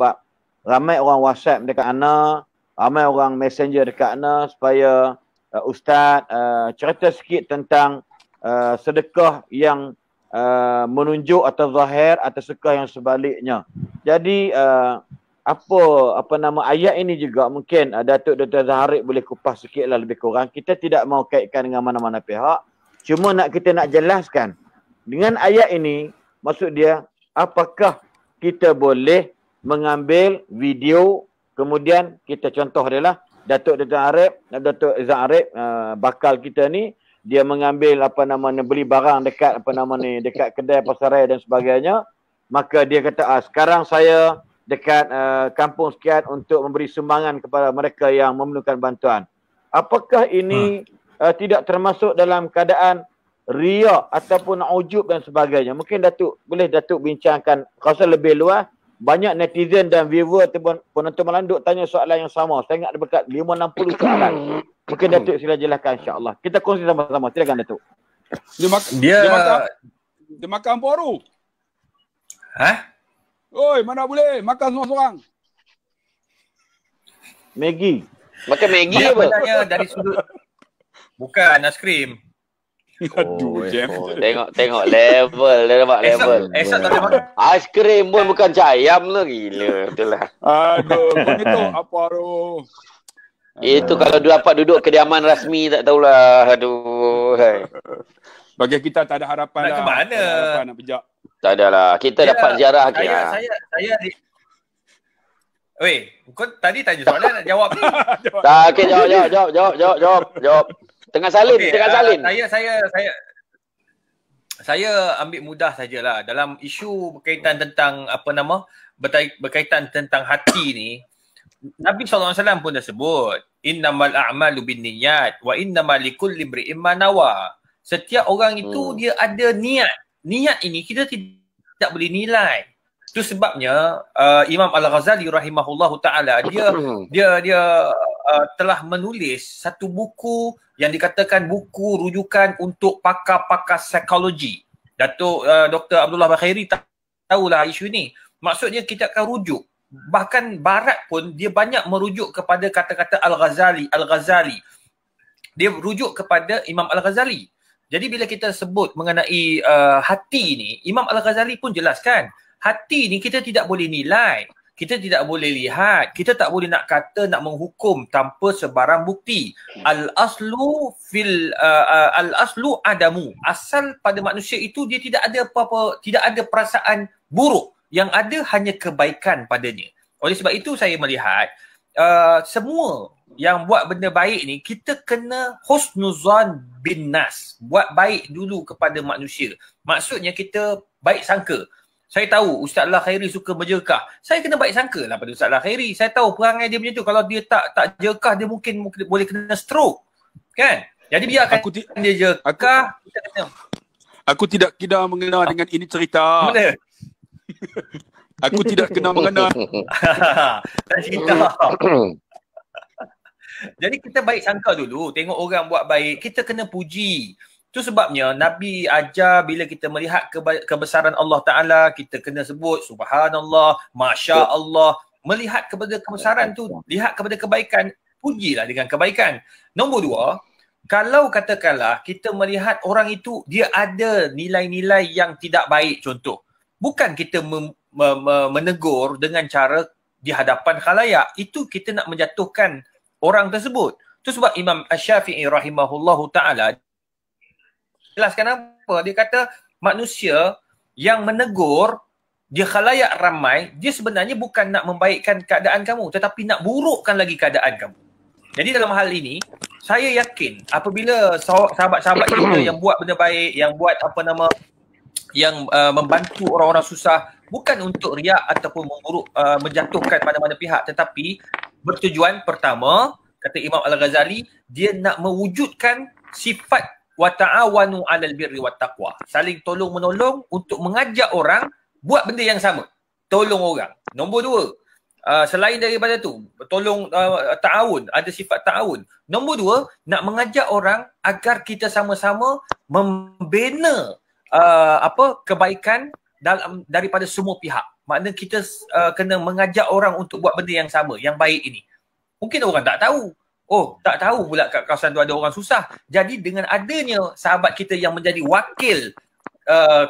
sebab ramai orang WhatsApp dekat ana, ramai orang messenger dekat ana supaya Ustaz cerita sikit tentang sedekah yang menunjuk atau zahir atau sedekah yang sebaliknya. Jadi apa nama ayat ini juga mungkin Datuk Dr. Zaharik boleh kupas sikitlah lebih kurang. Kita tidak mau kaitkan dengan mana-mana pihak. Cuma kita nak jelaskan dengan ayat ini, maksud dia apakah kita boleh mengambil video kemudian kita contoh dia lah Datuk Dr. Zaharik bakal kita ni dia mengambil beli barang dekat dekat kedai pasaraya dan sebagainya, maka dia kata sekarang saya dekat kampung sekian untuk memberi sumbangan kepada mereka yang memerlukan bantuan. Apakah ini tidak termasuk dalam keadaan riak ataupun ujub dan sebagainya? Mungkin boleh Datuk bincangkan rasa lebih luas. Banyak netizen dan viewer ataupun penonton melanduk tanya soalan yang sama. Saya ingat dekat 5-60 soalan. Mungkin Datuk sila jelaskan insya-Allah. Kita kongsi sama-sama. Silakan Datuk. Dia makan poru. Hah? Oi, mana boleh makan seorang-seorang. Maggi. Makan Maggi apa? Sebenarnya dari sudut bukan aiskrim. Aduh, jam. Tengok level, dia nampak level. Esok tak boleh makan. Aiskrim pun bukan cayam lah, gila. Betul lah. Aduh, kau ni tahu apa tu? Itu kalau dapat duduk kediaman rasmi tak tahulah. Aduh. Hai. Bagi kita tak ada harapan Nak lah. ke mana? Tak ada harapan nak pejak. Tak adalah. Kita dapat ziarah ke. Weh, kau tadi tanya soalan nak jawab ni. Tak, okey, jawab. Tengah salin, Okay, tengah salin. Saya ambil mudah sajalah dalam isu berkaitan tentang berkaitan tentang hati ni. Nabi SAW pun dah sebut, innamal a'malu binniyat wa innamal likulli imri'in ma nawa. Setiap orang itu dia ada niat. Niat ini kita tidak boleh nilai. Itu sebabnya Imam Al-Ghazali rahimahullahu taala dia telah menulis satu buku yang dikatakan buku rujukan untuk pakar-pakar psikologi. Datuk Dr. Abdullah Bakhairi tahulah isu ni. Maksudnya kita akan rujuk. Bahkan Barat pun dia banyak merujuk kepada kata-kata Al-Ghazali. Dia rujuk kepada Imam Al-Ghazali. Jadi bila kita sebut mengenai hati ni, Imam Al-Ghazali pun jelaskan, hati ni kita tidak boleh nilai, kita tidak boleh lihat, kita tak boleh nak kata, nak menghukum tanpa sebarang bukti. Al-aslu adamu. Asal pada manusia itu dia tidak ada apa-apa, tidak ada perasaan buruk. Yang ada hanya kebaikan padanya. Oleh sebab itu saya melihat semua yang buat benda baik ni, kita kena husnuzan bin nas. Buat baik dulu kepada manusia. Maksudnya kita baik sangka. Saya tahu Ustaz Al-Khairi suka berjerkah. Saya kena baik sangka lah pada Ustaz Al-Khairi. Saya tahu perangai dia macam tu. Kalau dia tak jerkah, dia mungkin boleh kena stroke. Kan? Jadi biarkan dia jerkah. Aku tidak kena mengenal dengan ini cerita. Mana? Aku tidak kena mengenal. Tak cerita. Jadi kita baik sangka dulu. Tengok orang buat baik, kita kena puji. Itu sebabnya Nabi ajar bila kita melihat kebesaran Allah Ta'ala, kita kena sebut Subhanallah, Masya Allah. Melihat kepada kebesaran tu, lihat kepada kebaikan, pujilah dengan kebaikan. Nombor dua, kalau katakanlah kita melihat orang itu dia ada nilai-nilai yang tidak baik, contoh. Bukan kita menegur dengan cara di hadapan khalayak. Itu kita nak menjatuhkan orang tersebut. Itu sebab Imam Asy-Syafi'i rahimahullahu ta'ala jelaskan apa? Dia kata manusia yang menegur dia khalayak ramai, dia sebenarnya bukan nak membaikkan keadaan kamu, tetapi nak burukkan lagi keadaan kamu. Jadi dalam hal ini, saya yakin apabila sahabat-sahabat kita yang buat benda baik, yang buat yang membantu orang-orang susah, bukan untuk riak ataupun menjatuhkan mana-mana pihak, tetapi bertujuan pertama, kata Imam Al-Ghazali, dia nak mewujudkan sifat wa ta'awanu 'alal birri wat taqwa. Saling tolong-menolong untuk mengajak orang buat benda yang sama. Tolong orang. Nombor dua, selain daripada tu, tolong ta'awun, ada sifat ta'awun. Nombor dua, nak mengajak orang agar kita sama-sama membina kebaikan daripada semua pihak. Maknanya kita kena mengajak orang untuk buat benda yang sama, yang baik ini. Mungkin orang tak tahu. Oh, tak tahu pula kat kawasan tu ada orang susah. Jadi dengan adanya sahabat kita yang menjadi wakil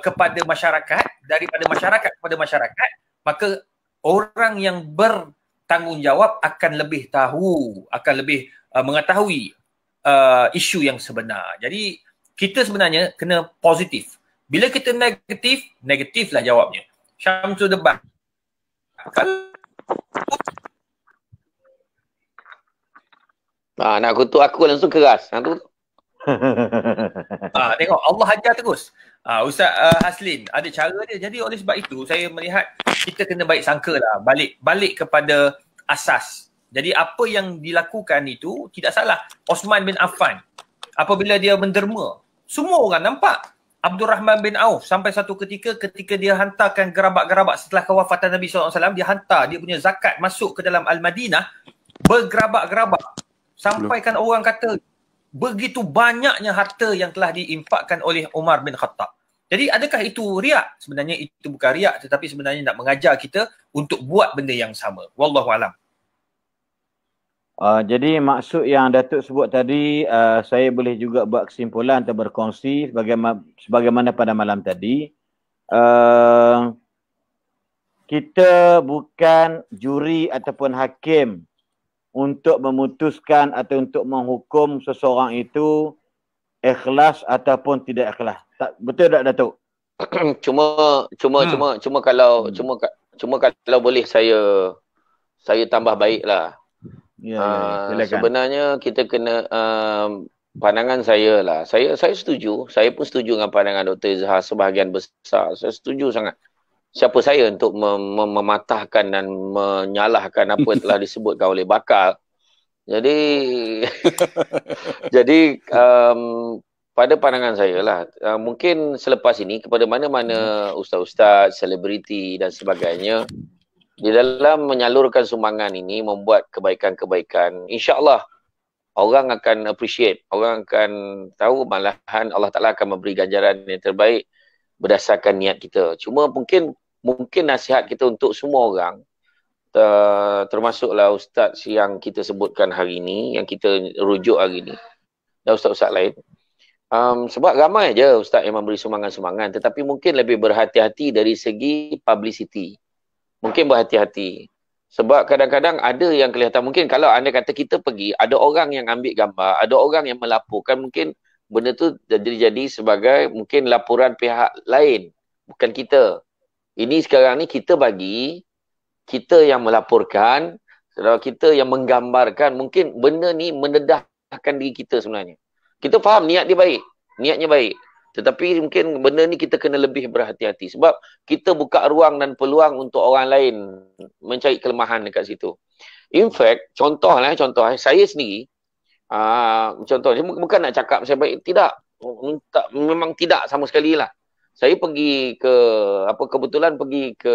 kepada masyarakat, daripada masyarakat kepada masyarakat, maka orang yang bertanggungjawab akan lebih tahu, akan lebih mengetahui isu yang sebenar. Jadi kita sebenarnya kena positif. Bila kita negatif, negatiflah jawabnya. Syamsul debat. Nak kutuk aku langsung keras. Tengok Allah ajar terus. Ustaz Haslin ada cara dia. Jadi oleh sebab itu saya melihat kita kena baik sangka lah. Balik kepada asas. Jadi apa yang dilakukan itu tidak salah. Osman bin Affan apabila dia menderma, semua orang nampak. Abdul Rahman bin Auf sampai satu ketika dia hantarkan gerabak-gerabak setelah kewafatan Nabi SAW, dia hantar dia punya zakat masuk ke dalam Al-Madinah bergerabak-gerabak. Sampaikan orang kata begitu banyaknya harta yang telah diinfakkan oleh Umar bin Khattab. Jadi adakah itu riak? Sebenarnya itu bukan riak, tetapi sebenarnya nak mengajar kita untuk buat benda yang sama. Wallahualam. Jadi maksud yang Datuk sebut tadi, saya boleh juga buat kesimpulan atau berkongsi sebagaimana pada malam tadi. Kita bukan juri ataupun hakim untuk memutuskan atau untuk menghukum seseorang itu ikhlas ataupun tidak ikhlas. Betul tak Datuk? Cuma kalau boleh saya tambah baiklah. Sebenarnya kita kena pandangan saya lah. Saya setuju. Saya pun setuju dengan pandangan Dr. Izhar sebahagian besar. Saya setuju sangat. Siapa saya untuk mematahkan dan menyalahkan apa yang telah disebutkan oleh bakal. Jadi pada pandangan saya lah, mungkin selepas ini kepada mana-mana ustaz-ustaz, selebriti dan sebagainya, di dalam menyalurkan sumbangan ini, membuat kebaikan-kebaikan, insya-Allah orang akan appreciate, orang akan tahu, malahan Allah Ta'ala akan memberi ganjaran yang terbaik berdasarkan niat kita. Cuma mungkin nasihat kita untuk semua orang, termasuklah ustaz yang kita sebutkan hari ini, yang kita rujuk hari ini, dan ustaz-ustaz lain. Sebab ramai je ustaz yang memberi sumbangan-sumbangan, tetapi mungkin lebih berhati-hati dari segi publicity. Mungkin berhati-hati. Sebab kadang-kadang ada yang kelihatan, mungkin kalau anda kata kita pergi, ada orang yang ambil gambar, ada orang yang melaporkan, mungkin benda tu jadi sebagai mungkin laporan pihak lain, bukan kita. Ini sekarang ni kita bagi, kita yang melaporkan, saudara kita yang menggambarkan, mungkin benda ni mendedahkan diri kita sebenarnya. Kita faham niatnya baik. Tetapi mungkin benda ni kita kena lebih berhati-hati. Sebab kita buka ruang dan peluang untuk orang lain mencari kelemahan dekat situ. In fact, contoh saya sendiri, contoh, bukan nak cakap saya baik, tidak. Memang tidak sama sekali lah. Saya pergi ke, kebetulan pergi ke,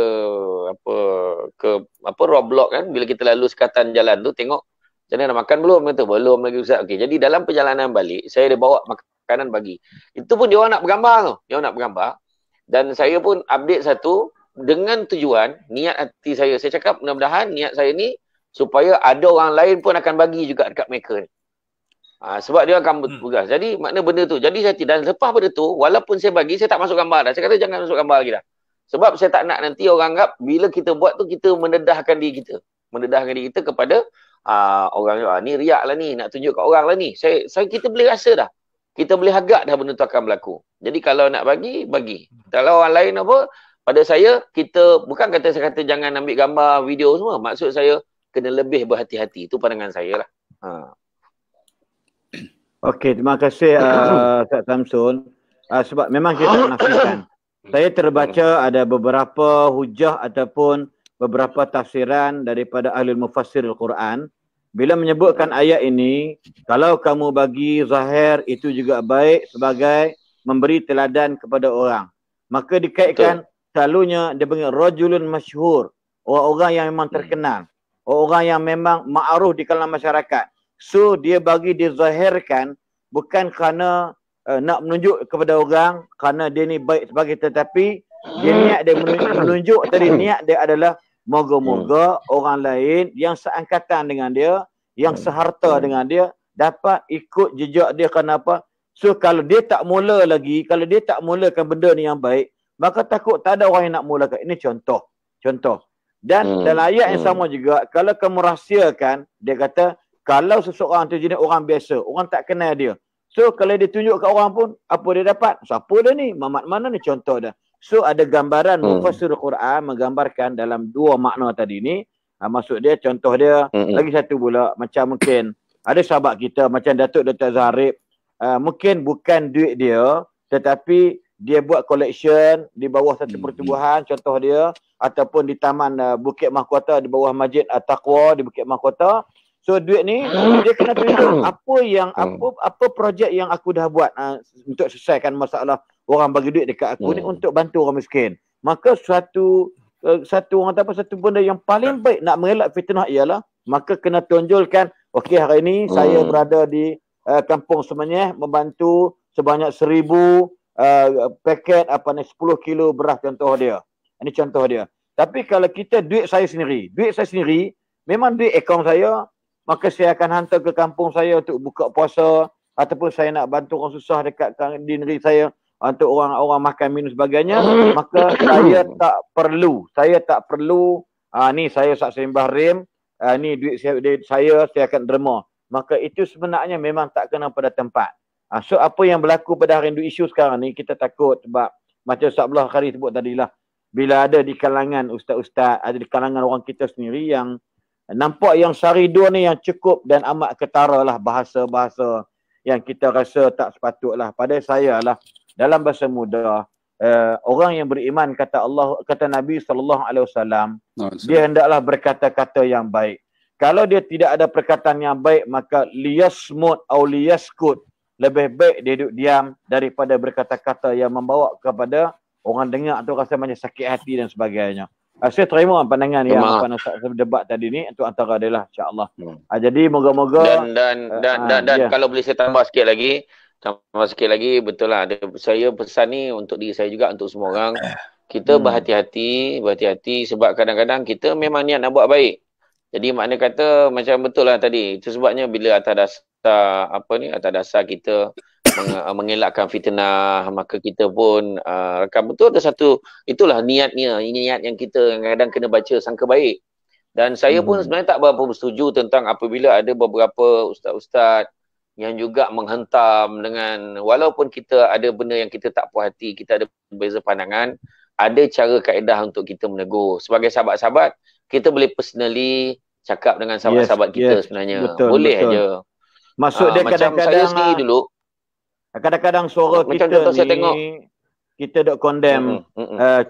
Roblox kan, bila kita lalu sekatan jalan tu, tengok, macam mana nak makan belum? Kata, belum lagi Ustaz. Okay, jadi dalam perjalanan balik, saya ada bawa makanan bagi. Itu pun dia orang nak bergambar tu. Dia orang nak bergambar. Dan saya pun update satu dengan tujuan, niat hati saya. Saya cakap mudah-mudahan niat saya ni supaya ada orang lain pun akan bagi juga dekat mereka ni. Sebab dia akan bertugas. Jadi makna benda tu. Jadi saya tidak. Lepas benda tu, walaupun saya bagi, saya tak masuk gambar dah. Saya kata jangan masuk gambar lagi dah. Sebab saya tak nak nanti orang anggap bila kita buat tu, kita mendedahkan diri kita. Mendedahkan diri kita kepada orang ni riak lah ni, nak tunjuk kat orang lah ni. Kita boleh rasa dah. Kita boleh agak dah benda tu akan berlaku. Jadi kalau nak bagi. Kalau orang lain apa, pada saya, kita, bukan kata saya kata jangan ambil gambar, video semua. Maksud saya, kena lebih berhati-hati. Itu pandangan saya lah. Okey, terima kasih Ustaz Samsul. Sebab memang kita nafikan. Saya terbaca ada beberapa hujah ataupun beberapa tafsiran daripada ahli mufassir Al-Quran. Bila menyebutkan ayat ini, kalau kamu bagi zahir itu juga baik sebagai memberi teladan kepada orang. Maka dikaitkan selalunya dia panggil rajulun masyhur, orang-orang yang memang terkenal, orang yang memang ma'ruf di kalangan masyarakat. So dia bagi dizahirkan bukan kerana nak menunjuk kepada orang kerana dia ni baik sebagai, tetapi Dia niat dia menunjuk tadi, niat dia adalah moga-moga orang lain yang seangkatan dengan dia, yang seharta dengan dia dapat ikut jejak dia. Kenapa? So kalau dia tak mula lagi, kalau dia tak mulakan benda ni yang baik, maka takut tak ada orang yang nak mulakan. Ini contoh. Dan dalam ayat yang sama juga, kalau kamu rahsiakan, dia kata, kalau seseorang tu jenis orang biasa, orang tak kenal dia. So kalau dia tunjuk kat orang pun, apa dia dapat? Siapa dia ni? Mamat mana ni? Contoh dah. So ada gambaran mufassir Quran menggambarkan dalam dua makna tadi ni. Maksud dia, contoh dia, lagi satu pula, macam mungkin ada sahabat kita macam Datuk Zahirib, mungkin bukan duit dia, tetapi dia buat collection di bawah satu pertubuhan, contoh dia, ataupun di Taman Bukit Mahkota, di bawah Masjid Taqwa di Bukit Mahkota. So duit ni dia kena tunjuk apa projek yang aku dah buat untuk selesaikan masalah orang bagi duit dekat aku ni untuk bantu orang miskin. Maka satu benda yang paling baik nak mengelak fitnah ialah maka kena tunjulkan, okey hari ini saya berada di Kampung Semenyih membantu sebanyak 1000 paket 10 kilo beras, contoh dia. Ini contoh dia. Tapi kalau kita duit saya sendiri memang duit akaun saya, maka saya akan hantar ke kampung saya untuk buka puasa, ataupun saya nak bantu orang susah dekat di negeri saya untuk orang makan minum sebagainya, maka saya tak perlu ni saya Saksi Bahrim, ni duit saya akan derma. Maka itu sebenarnya memang tak kena pada tempat. So apa yang berlaku pada hari ini isu sekarang ni, kita takut sebab macam Ustaz Abdullah Khari sebut tadilah, bila ada di kalangan ustaz-ustaz, ada di kalangan orang kita sendiri yang nampak yang saridur ni yang cukup dan amat ketara lah bahasa-bahasa yang kita rasa tak sepatutlah. Pada saya lah, dalam bahasa muda, orang yang beriman kata Nabi SAW, dia hendaklah berkata-kata yang baik. Kalau dia tidak ada perkataan yang baik, maka liyasmut atau liyaskut, lebih baik dia duduk diam daripada berkata-kata yang membawa kepada orang dengar tu rasa macam sakit hati dan sebagainya. Saya terima pandangan yang debat tadi ni, itu antara dia lah, insya-Allah. Jadi moga-moga dan kalau boleh saya tambah sikit lagi, betul lah. Saya pesan ni untuk diri saya juga, untuk semua orang. Kita berhati-hati sebab kadang-kadang kita memang niat nak buat baik. Jadi makna kata macam betul lah tadi. Itu sebabnya bila atas dasar kita mengelakkan fitnah, maka kita pun betul ada satu, itulah niatnya, ini niat yang kita kadang kena baca sangka baik. Dan saya pun sebenarnya tak berapa bersetuju tentang apabila ada beberapa ustaz-ustaz yang juga menghentam dengan, walaupun kita ada benda yang kita tak puas hati, kita ada berbeza pandangan, ada cara kaedah untuk kita menegur. Sebagai sahabat-sahabat, kita boleh personally cakap dengan sahabat-sahabat kita sebenarnya. Boleh aja. Maksud dia kadang-kadang saya sendiri dulu, kadang-kadang suara macam kita saya ni tengok, kita dok condemn.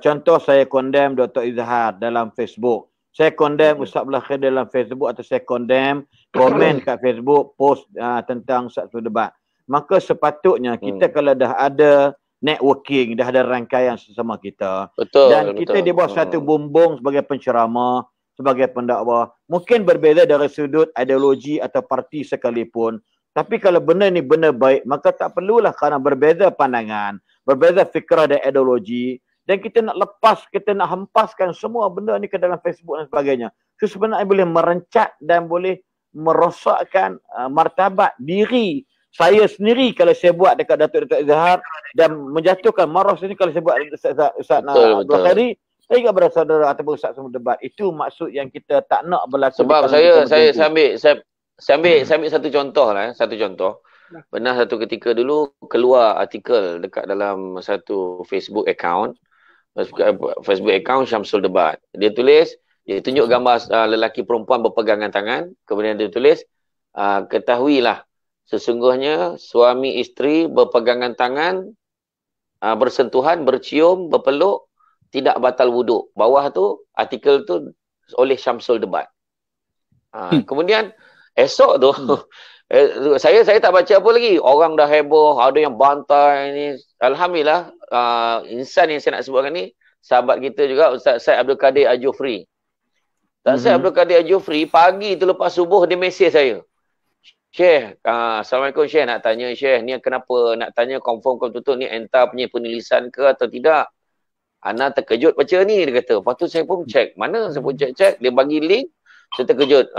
Contoh saya condemn Dr. Izhar dalam Facebook. Saya condemn Ustaz Abdullah Khair dalam Facebook, atau saya condemn komen kat Facebook post tentang satu debat. Maka sepatutnya kita kalau dah ada networking, dah ada rangkaian sesama kita, dan kita di bawah satu bumbung sebagai penceramah, sebagai pendakwah, mungkin berbeza dari sudut ideologi atau parti sekalipun. Tapi kalau benda ni benda baik, maka tak perlulah kerana berbeza pandangan, berbeza fikrah dan ideologi, dan kita nak lepas, kita nak hempaskan semua benda ni ke dalam Facebook dan sebagainya. So sebenarnya boleh merencat dan boleh merosakkan martabat diri saya sendiri kalau saya buat dekat Datuk Izhar, dan menjatuhkan marah sini kalau saya buat Ustaz Abdul Khari, saya juga bersaudara ataupun Ustaz semua debat. Itu maksud yang kita tak nak berlaku. Sebab saya ambil satu contoh lah. Satu contoh. Pernah satu ketika dulu keluar artikel dekat dalam satu Facebook account Syamsul Debat. Dia tunjuk gambar lelaki perempuan berpegangan tangan. Kemudian dia tulis, ketahuilah sesungguhnya suami isteri berpegangan tangan, bersentuhan, bercium, berpeluk, tidak batal wuduk. Bawah tu, artikel tu oleh Syamsul Debat. Kemudian esok tu, saya tak baca apa lagi. Orang dah heboh, ada yang bantai ni. Alhamdulillah, insan yang saya nak sebutkan ni, sahabat kita juga, Ustaz Syed Abdul Kadir Al-Jufri. Ustaz Syed Abdul Kadir Al-Jufri, pagi tu lepas subuh, dia mesej saya. Syekh, Assalamualaikum Syekh, nak tanya Syekh, ni kenapa nak tanya confirm betul ni entah punya penulisan ke atau tidak? Ana terkejut baca ni, dia kata. Lepas tu saya pun check. Mana saya pun check. Dia bagi link. Saya terkejut.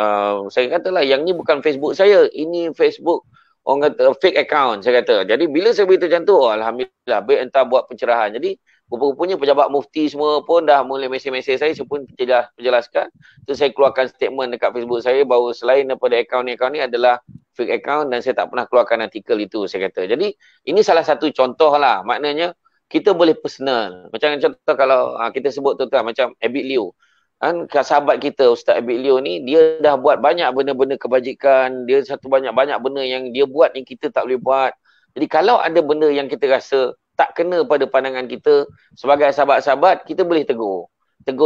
Saya katalah yang ni bukan Facebook saya. Ini Facebook orang kata fake account, saya kata. Jadi bila saya beritahu macam tu, alhamdulillah, baik entah buat pencerahan. Jadi rupa-rupanya pejabat mufti semua pun dah mula mesej-mesej saya pun jelaskan. Tu saya keluarkan statement dekat Facebook saya bahawa selain daripada akaun ni adalah fake account dan saya tak pernah keluarkan artikel itu, saya kata. Jadi ini salah satu contoh lah. Maknanya kita boleh personal. Macam contoh kalau kita sebut tuan-tuan macam Abid Liu. Kan sahabat kita Ustaz Abid Liu ni, dia dah buat banyak benda-benda kebajikan, dia banyak benda yang dia buat yang kita tak boleh buat. Jadi kalau ada benda yang kita rasa tak kena pada pandangan kita sebagai sahabat-sahabat, kita boleh tegur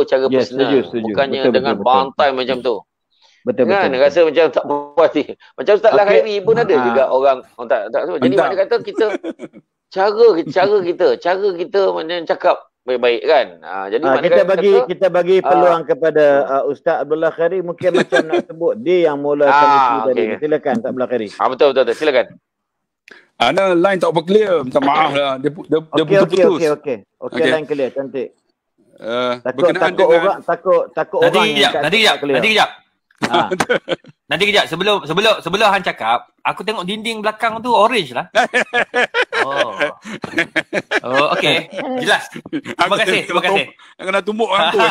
cara personal, setuju. Bukannya dengan bantai macam tu. Betul. Rasa macam tak puas hati. Macam Ustaz Khairi pun ada juga orang tak semua. Jadi maknanya kata kita cara kita macam cakap baik-baik kan. Jadi kita bagi peluang kepada Ustaz Abdullah Khairi, mungkin macam nak sebut dia yang mulakan isu tadi. Silakan Ustaz Abdullah Khairi. Betul silakan. Ana line tak apa clear. Minta maaf lah. Dia putus. Okey, line clear, cantik. Berkenaan dengan takut orang Nanti kejap. Sebelum Han cakap, aku tengok dinding belakang tu orange lah. Okey. Jelas. Terima kasih. Kena tumbuk orang tu.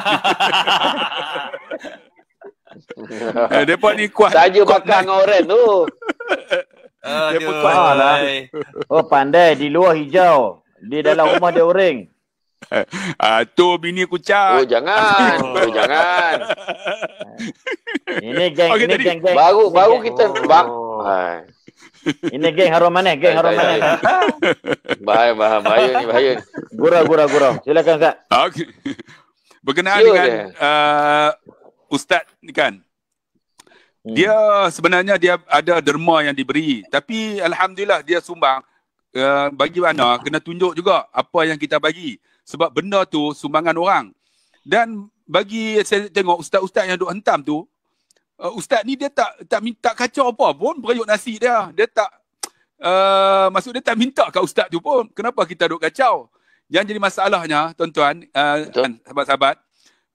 Depa ni kuat. Saja bakar dengan orange tu. Oh, pandai. Di luar hijau. Di dalam rumah dia orange. Tu bini aku cat. Jangan. Ini geng baru kita ini geng harum manis, bahaya ni. Gurau. Silakan Ustaz. Okey. Berkenaan dengan Ustaz ni kan. Dia sebenarnya dia ada derma yang diberi, tapi alhamdulillah dia sumbang. Bagi mana kena tunjuk juga apa yang kita bagi. Sebab benda tu sumbangan orang. Dan bagi saya tengok ustaz-ustaz yang duk hentam tu, ustaz ni dia tak minta kacau apa pun periuk nasi dia. Dia tak maksud dia tak minta kat ustaz tu pun. Kenapa kita duk kacau? Yang jadi masalahnya tuan-tuan, sahabat-sahabat,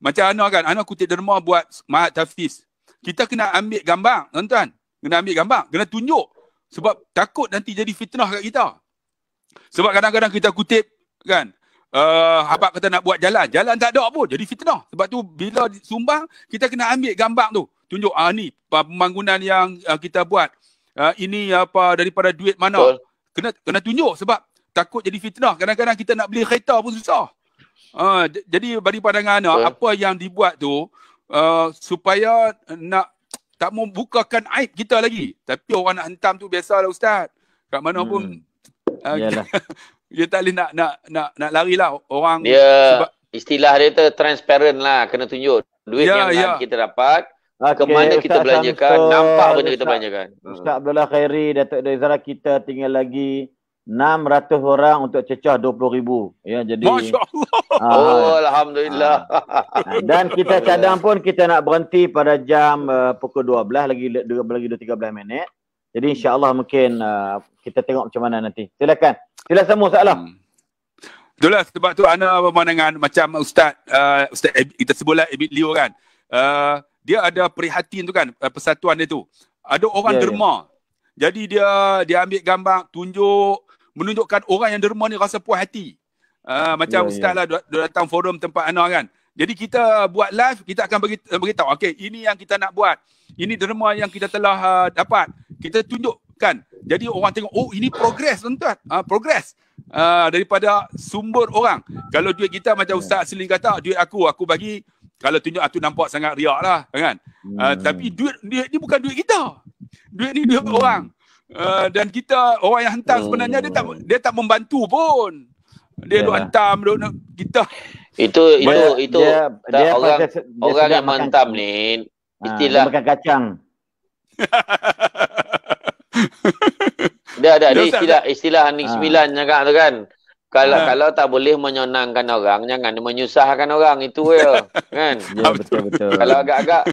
macam Ana kutip derma buat Mahat Tahfiz. Kita kena ambil gambar, tuan-tuan. Kena tunjuk. Sebab takut nanti jadi fitnah kat kita. Sebab kadang-kadang kita kutip kan, habaq kata nak buat jalan tak ada pun, jadi fitnah. Sebab tu bila sumbang, kita kena ambil gambar tu, tunjuk ni pembangunan yang kita buat, ini apa daripada duit mana. Kena tunjuk sebab takut jadi fitnah. Kadang-kadang kita nak beli kereta pun susah. Jadi bagi pandangan apa yang dibuat tu supaya nak tak mau bukakan aib kita lagi. Tapi orang nak hentam tu biasalah ustaz. Kat mana pun dia tak boleh nak lari lah orang. Sebab istilah dia tu transparent lah, kena tunjuk duit yang kita dapat, ke mana kita belanjakan, nampak benda kita belanjakan. Ustaz Abdullah Khairi, Datuk Izara, kita tinggal lagi 600 orang untuk cecah 20,000. Ya, jadi Masya-Allah. Alhamdulillah. Dan kita cadang pun kita nak berhenti pada jam pukul 12 lagi 13 minit. Jadi insya-Allah mungkin kita tengok macam mana nanti. Silakan. Sila semua soalan. Itulah sebab tu ana pemandangan macam Ustaz kita sebutlah Abid Liu kan. Dia ada prihatin tu kan, persatuan dia tu. Ada orang derma. Jadi dia ambil gambar, menunjukkan orang yang derma ni rasa puas hati. Macam Ustaz lah datang forum tempat ana kan. Jadi kita buat live, kita akan beritahu, okey, ini yang kita nak buat. Ini derma yang kita telah dapat. Kita tunjukkan. Jadi orang tengok, oh ini progres tuan-tuan. Progres. Daripada sumber orang. Kalau duit kita macam Ustaz Selim kata, duit aku bagi, kalau tunjuk aku nampak sangat riak lah kan. Tapi duit ni bukan duit kita. Duit ni duit orang. Dan kita, orang yang hantar sebenarnya dia tak membantu pun. Dia duk hantam, kita. Itu orang yang menghantam ni istilah makan kacang. Dia ada istilah Nik 9 cakap tu kan. Kalau tak boleh menyenangkan orang, jangan menyusahkan orang, itu ya kan. Ya, betul. Kalau agak-agak